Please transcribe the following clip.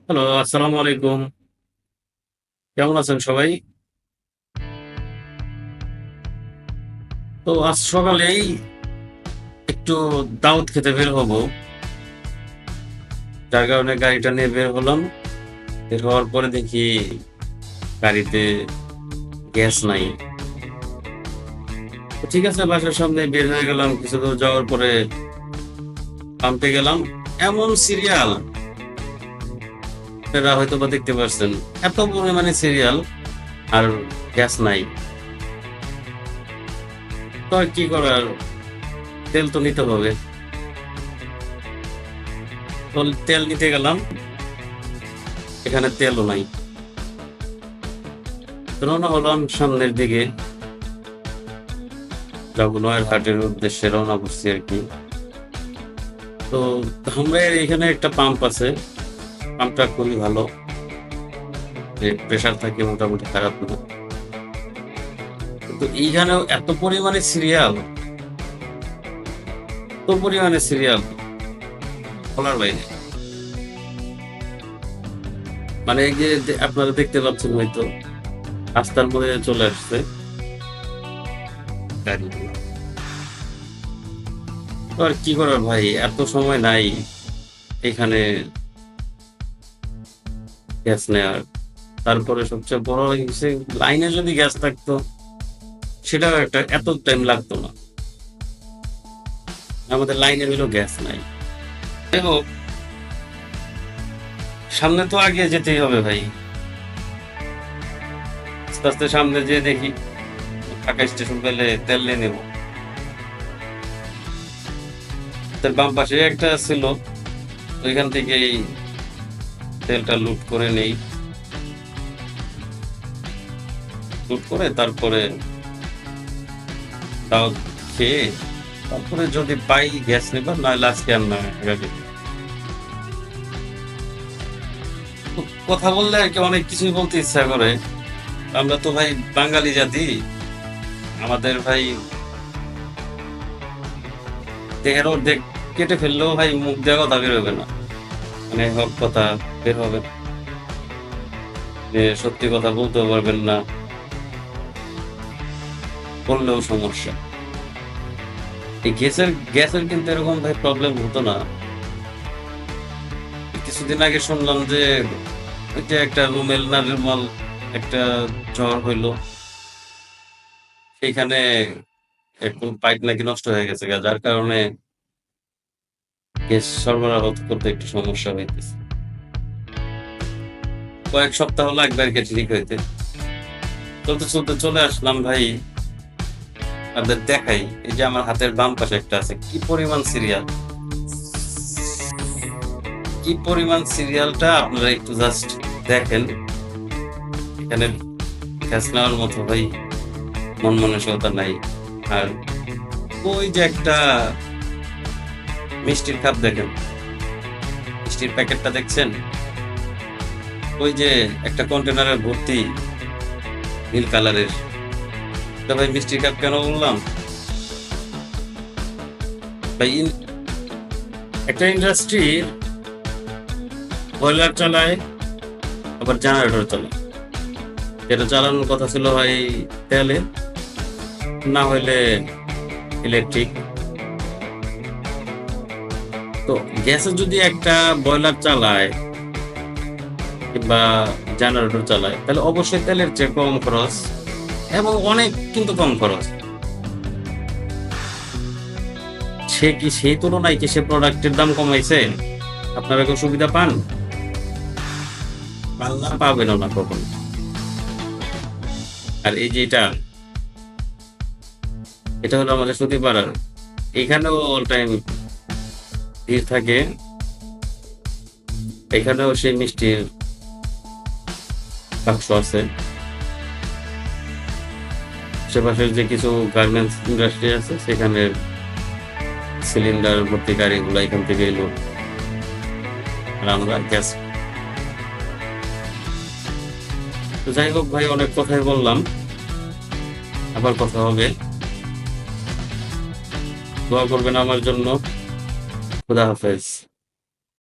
Hello, আসসালামু আলাইকুম। কেমন আছেন সবাই? তো আজ সকালেই একটু দাওয়াত খেতে বের হব। যার কারণে গাড়িটা নিয়ে বের হলাম। বের হওয়ার পরে দেখি গাড়িতে গ্যাস নাই। তো ঠিক আছে, বাসার সামনে বের হয়ে গেলাম। কিছু দূর যাওয়ার পরে পাম্পে গেলাম। এমন সিরিয়াল, আপনারা হয়তোবা দেখতে পাচ্ছেন। এত পরিমাণে সিরিয়াল আর গ্যাস নাই। তো আর কি করার, তেল তো নিতে হবে। তো তেল নিতে গেলাম, এখানে তেলও নাই। রওনা হলাম সামনের দিকে, যাবো নয়ারহাটের উদ্দেশ্যে রওনা করছি আর কি। তো আমরা এখানে একটা পাম্প আছে, পাম্পটা খুবই ভালো, প্রেসার থাকে মোটামুটি, খারাপ না। কিন্তু এইখানেও এত পরিমাণে সিরিয়াল, এত পরিমাণে সিরিয়াল বলার বাইরে। মানে এই যে আপনারা দেখতে পাচ্ছেন হয়তো রাস্তার মধ্যে চলে আসছে গাড়িগুলো। তো আর কি করার ভাই, এত সময় নাই এখানে গ্যাস নেওয়ার। তারপরে সবচেয়ে বড় হচ্ছে, লাইনে যদি গ্যাস থাকতো সেটাও একটা এত টাইম লাগতো না। আমাদের লাইনে হইলো গ্যাস নাই। যাই হোক, সামনে তো আগে যেতেই হবে ভাই। আস্তে আস্তে সামনে যেয়ে দেখি ঢাকা স্টেশন পেলে তেল নিয়ে নেবো। তার বাম পাশে একটা ছিল, ওইখান থেকেই তেলটা লুট করে নেই। লুট করে তারপরে তাও খেয়ে, তারপরে যদি পাই গ্যাস নেবার, নয় আজকে আর না গাড়ি। কথা বললে আর কি অনেক কিছুই বলতে ইচ্ছা করে। আমরা তো ভাই বাঙালি জাতি, আমাদের ভাই দেহের অর্ধেক কেটে ফেললেও ভাই মুখ দিয়ে কথা বের হবে না, মানে হক কথা বের হবে না, যে সত্যি কথা বলতেও পারবেন না, বললেও সমস্যা। এই গ্যাসের কিন্তু এরকম ভাই প্রবলেম হতো না। কিছুদিন আগে শুনলাম যে ওই যে একটা রুমেল না রুমাল একটা জ্বর হইলো, সেইখানে একটু পাইপ নাকি নষ্ট হয়ে গেছে গা, যার কারণে গ্যাস সরবরাহ করতে একটু সমস্যা হইতেছে। কয়েক সপ্তাহ লাগবে আর কি ঠিক হইতে। চলতে চলতে চলে আসলাম ভাই, আপনাদের দেখাই। এই যে আমার হাতের বাম পাশে একটা আছে, কি পরিমাণ সিরিয়াল, কি পরিমাণ সিরিয়ালটা আপনারা একটু জাস্ট দেখেন। এখানে গ্যাস নেওয়ার মতো ভাই মন মানসিকতা নাই। আর ওই যে একটা মিষ্টির কাপ দেখেন, মিষ্টির প্যাকেটটা দেখছেন, ওই যে একটা কন্টেনারের ভর্তি নীল কালারের। তো ভাই মিষ্টির কাপ কেন বললাম ভাই, একটা ইন্ডাস্ট্রির বয়লার চালায়, আবার জেনারেটর চালায়। যেটা চালানোর কথা ছিল ভাই তেলে, না হইলে ইলেকট্রিক। তো গ্যাসে যদি একটা বয়লার চালায় কিংবা জেনারেটর চালায়, তাহলে অবশ্যই তেলের চেয়ে কম খরচ, এবং অনেক কিন্তু কম খরচ। সে কি সেই তুলনায় কি সে প্রোডাক্টের দাম কমাইছে? আপনারা কেউ সুবিধা পান? পাল্লা পাবেনও না কখনো। আর এই যে এটা হলো আমাদের সতীপাড়ার, এখানেও অল টাইম ভিড় থাকে। এখানেও সেই মিষ্টির বাক্স আছে। আশেপাশের যে কিছু গার্মেন্টস ইন্ডাস্ট্রি আছে, সেখানে সিলিন্ডার ভর্তি গাড়িগুলো এখান থেকে এলো। আর আমরা গ্যাস। তো যাই হোক ভাই, অনেক কথাই বললাম, আবার কথা হবে। দোয়া করবেন আমার জন্য। খুদা হাফেজ।